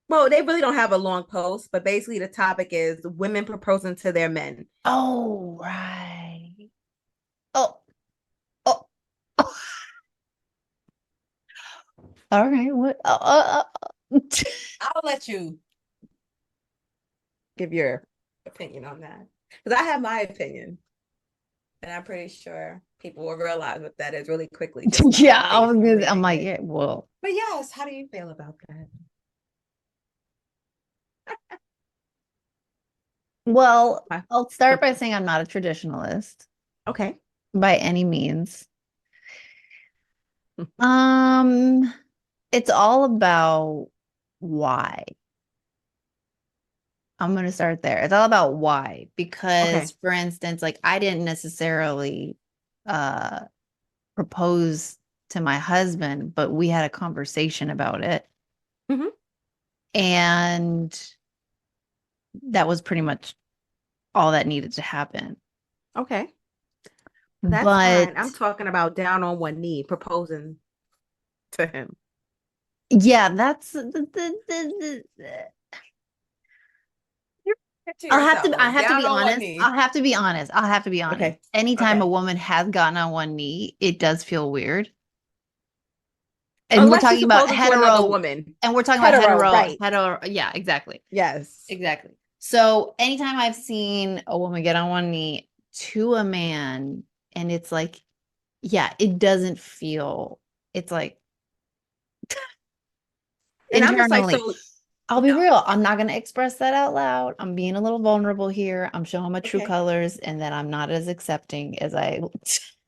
Well, they really don't have a long post, but basically the topic is women proposing to their men. Oh, right. Oh, oh, oh. All right. What? I'll let you give your opinion on that. Because I have my opinion, and I'm pretty sure people will realize what that is really quickly just Yeah, based on I'm reading like, it. yeah, well, But yes, how do you feel about that? well, My- I'll start by saying I'm not a traditionalist Okay. by any means. Um, it's all about why. I'm going to start there. It's all about why. Because, Okay. for instance, like I didn't necessarily uh propose to my husband, but we had a conversation about it. Hmm. And that was pretty much all that needed to happen. Okay. That's But fine. I'm talking about down on one knee proposing to him. yeah, that's To yourself, I like have to down be on one honest. knee. I'll have to be honest. Okay. Anytime a Okay. woman has gotten on one knee, it does feel weird. And we're Unless she's talking about proposing to another hetero, woman. and we're talking about Hetero, right. hetero. Yeah, exactly. Yes. Exactly. So anytime I've seen a woman get on one knee to a man, and it's like, yeah, it doesn't feel, it's like And I'm just like, internally, so I'll be no. real. I'm not going to express that out loud. I'm being a little vulnerable here. I'm showing my true Okay. colors and that I'm not as accepting as I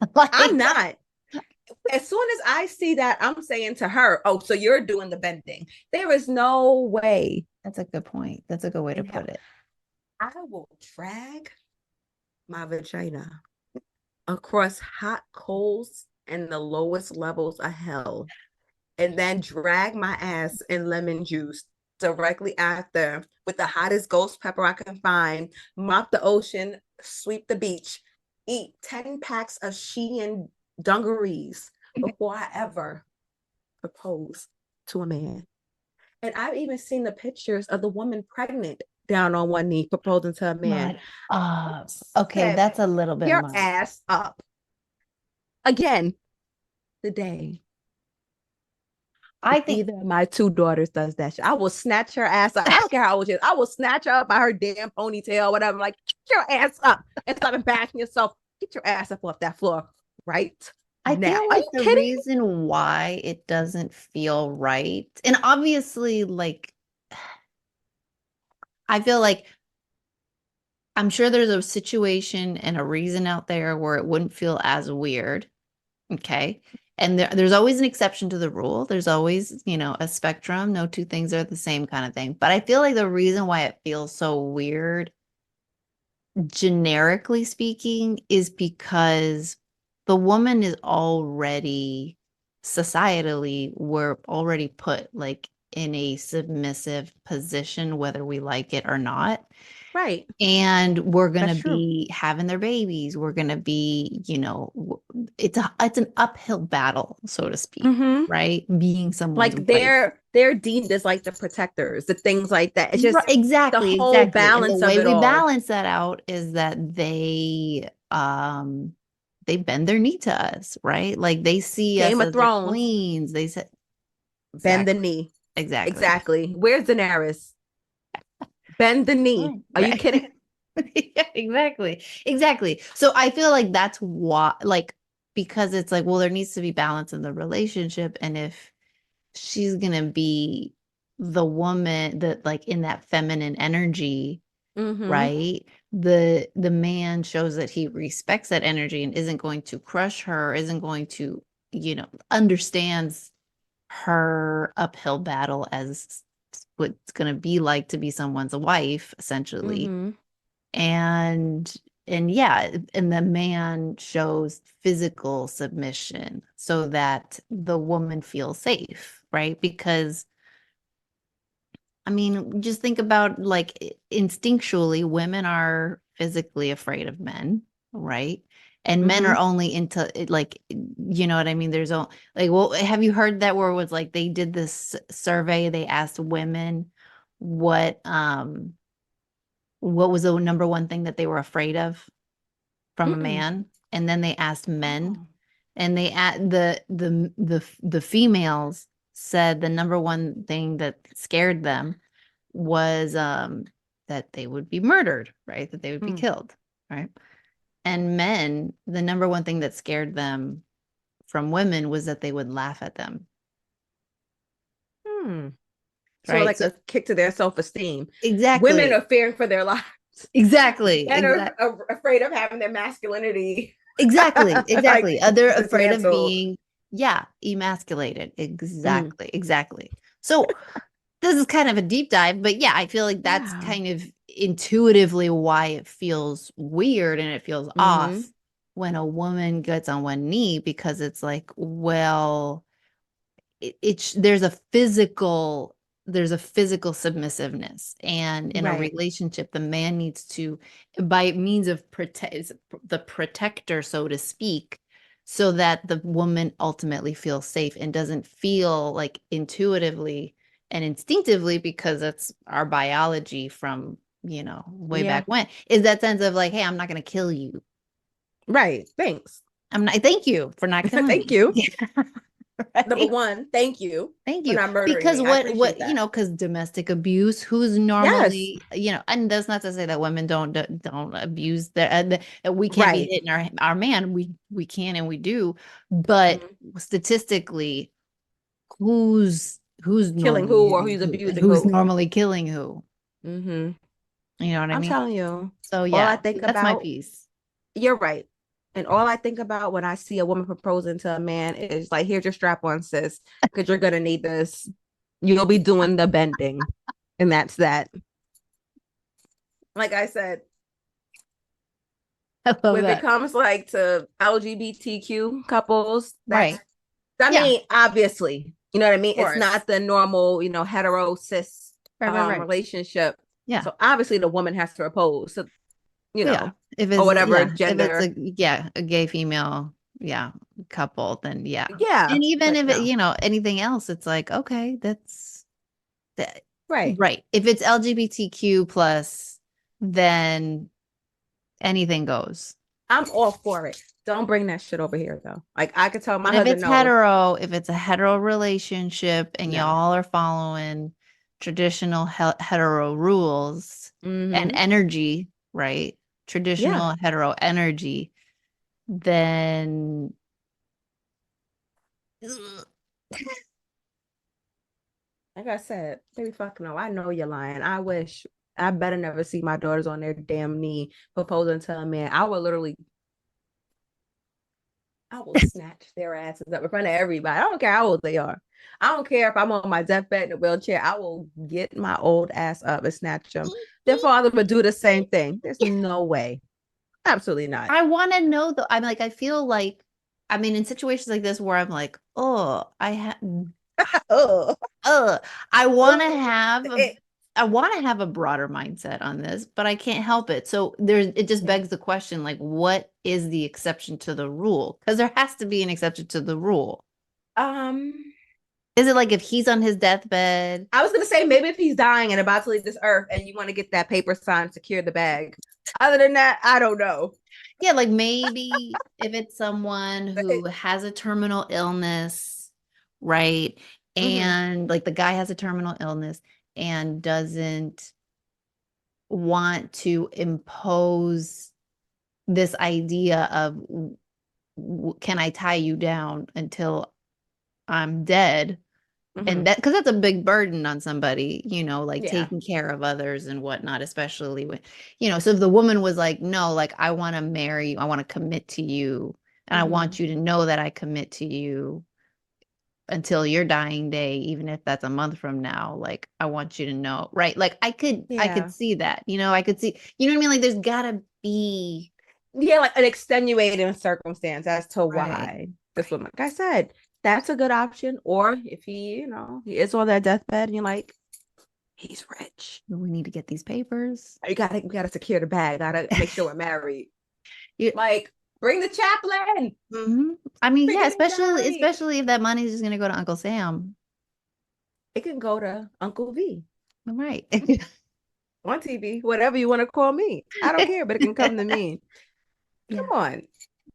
I'm like. not. As soon as I see that, I'm saying to her, oh, so you're doing the bending. There is no way That's a good point. That's a good way to in put hell. it. I will drag my vagina across hot coals and the lowest levels of hell, and then drag my ass in lemon juice directly after with the hottest ghost pepper I can find, mop the ocean, sweep the beach, eat 10 packs of Shein dungarees before I ever propose to a man. And I've even seen the pictures of the woman pregnant down on one knee proposing to a man. But okay, Said, that's a little bit your much. ass up. Again, the day I think either of my two daughters does that shit, I will snatch her ass up. I don't care how old she is. I will snatch her up by her damn ponytail, whatever. I'm like, get your ass up and stop embarrassing yourself. Get your ass up off that floor right I now. feel Are like you the kidding reason why it doesn't feel right, and obviously, like, I feel like I'm sure there's a situation and a reason out there where it wouldn't feel as weird. Okay. And there's always an exception to the rule. There's always, a spectrum. No two things are the same kind of thing. But I feel like the reason why it feels so weird, generically speaking, is because the woman is already societally, we're already put like in a submissive position, whether we like it or not. right? And we're going to That's true. be having their babies. We're going to be, it's an uphill battle, so to speak, Mm-hmm. right? Being someone's Like wife. they're deemed as like the protectors, the things like that. It's just the Exactly, whole exactly. And the balance of way it we all. balance that out is that they bend their knee to us, right? Like they see us Game of as their Thrones, queens. They said bend the exactly, knee. exactly. Exactly. Where's Daenerys? Bend the knee. Right, Are you right. kidding? Yeah, exactly. Exactly. So I feel like that's why, like, because it's like, well, there needs to be balance in the relationship. And if she's gonna be the woman that like in that feminine energy, Mm-hmm. right? The man shows that he respects that energy and isn't going to crush her, isn't going to, understands her uphill battle as what it's going to be like to be someone's wife, essentially. Mm-hmm. And yeah, and the man shows physical submission so that the woman feels safe, right? Because I mean, just think about like instinctually, women are physically afraid of men, right? And men are Mm-hmm. only into it, like, you know what I mean? There's all like, well, have you heard that where it was like they did this survey? They asked women, what um what was the number one thing that they were afraid of from a Mm-mm. man? And then they asked men, Oh. and they at the females said the number one thing that scared them was that they would be murdered, right? That they would be Mm. killed, right? And men, the number one thing that scared them from women was that they would laugh at them, Hmm. So right? like So a kick to their self-esteem. Women exactly, are fearing for their lives. exactly, Men exactly. are afraid of having their masculinity Exactly, like exactly. They're afraid of dismantled. being, yeah, emasculated. Mm. Exactly, exactly. So this is kind of a deep dive, but yeah, I feel like that's Yeah. kind of intuitively why it feels weird and it feels Mm-hmm. off when a woman gets on one knee, because it's like, well, it's there's a physical submissiveness, and in a Right. relationship the man needs to, by means of protect, the protector, so to speak, so that the woman ultimately feels safe and doesn't feel like intuitively and instinctively, because it's our biology from, way Yeah. back when, is that sense of like, hey, I'm not going to kill you. Right. Thanks. I'm not, thank you for not killing Thank me. you. Number Right. one, thank you Thank for you. not murdering Because me. I appreciate that. because domestic abuse, who's Yes. normally, and that's not to say that women don't abuse we can't be Right. hitting our man. We can and we do, but Mhm. statistically, who's Killing normally who or hitting who's who and abusing who's who. normally killing who? Hmm. You know what I I'm mean? telling you, So all I yeah, think that's my about, piece. you're right. And all I think about when I see a woman proposing to a man is like, here's your strap on, sis, because you're gonna need this. You'll be doing the bending. And that's that. Like I said, I love when it that. comes like to LGBTQ couples, Right. I Yeah, of mean, obviously, you know what I mean? It's course. not the normal, hetero cis Right, right, right. relationship. Yeah. So obviously the woman has to propose. So, Yeah. If or it's whatever if it's gender. a gay female, yeah, couple, then yeah. Yeah. And even But if it, no. anything else, it's like, okay, that's that, Right. right. If it's LGBTQ plus, then anything goes. I'm all for it. Don't bring that shit over here though. Like I could tell my But if husband it's no. hetero, if it's a hetero relationship and No. y'all are following traditional hetero rules and Mm-hmm. energy, right? Yeah. Traditional hetero energy, then Like I said, baby fuck no. I know you're lying. I wish I better never see my daughters on their damn knee proposing to a man. I will snatch their asses up in front of everybody. I don't care how old they are. I don't care if I'm on my deathbed in a wheelchair. I will get my old ass up and snatch them. Their father would do the same thing. There's no way. Absolutely not. I want to know though. I'm like, I feel like, I mean, in situations like this where I'm like, oh, Oh, uh, I want to oh. have a, I want to have a broader mindset on this, but I can't help it. So it just Yeah. begs the question, like, what is the exception to the rule? Because there has to be an exception to the rule. Um, Is it like if he's on his deathbed? I was gonna say maybe if he's dying and about to leave this earth and you want to get that paper signed, secure the bag. Other than that, I don't know. Yeah, like maybe if it's someone who has a terminal illness, right? Mm-hmm. And like the guy has a terminal illness and doesn't want to impose this idea of can I tie you down until I'm dead? Mm-hmm. And that, because that's a big burden on somebody, like Yeah. taking care of others and whatnot, especially when, so if the woman was like, no, like I want to marry you, I want to commit to you, and I Mm-hmm. want you to know that I commit to you until your dying day, even if that's a month from now, like I want you to know, right? Like I could Yeah. see that, I could see, you know what I mean? Like there's gotta be, Yeah, like an extenuating circumstance as to right, why this right. woman, like I said, that's a good option. Or if he is on that deathbed and you're like, he's rich. We need to get these papers. We gotta secure the bag, gotta make sure we're married. You, Like, bring the chaplain, mhm. I mean, we're yeah, getting especially married. if that money is just gonna go to Uncle Sam. It can go to Uncle V. Right. on TV, whatever you want to call me. I don't care, but it can come to me. Come Yeah. on.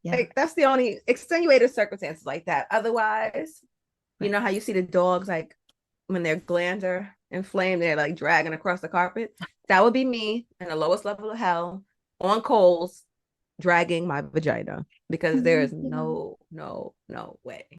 Yeah. Like that's the only extenuated circumstances like that. Otherwise, you Right. know how you see the dogs like when their glands are inflamed, they're like dragging across the carpet. That would be me in the lowest level of hell on coals dragging my vagina because there is Yeah. no way.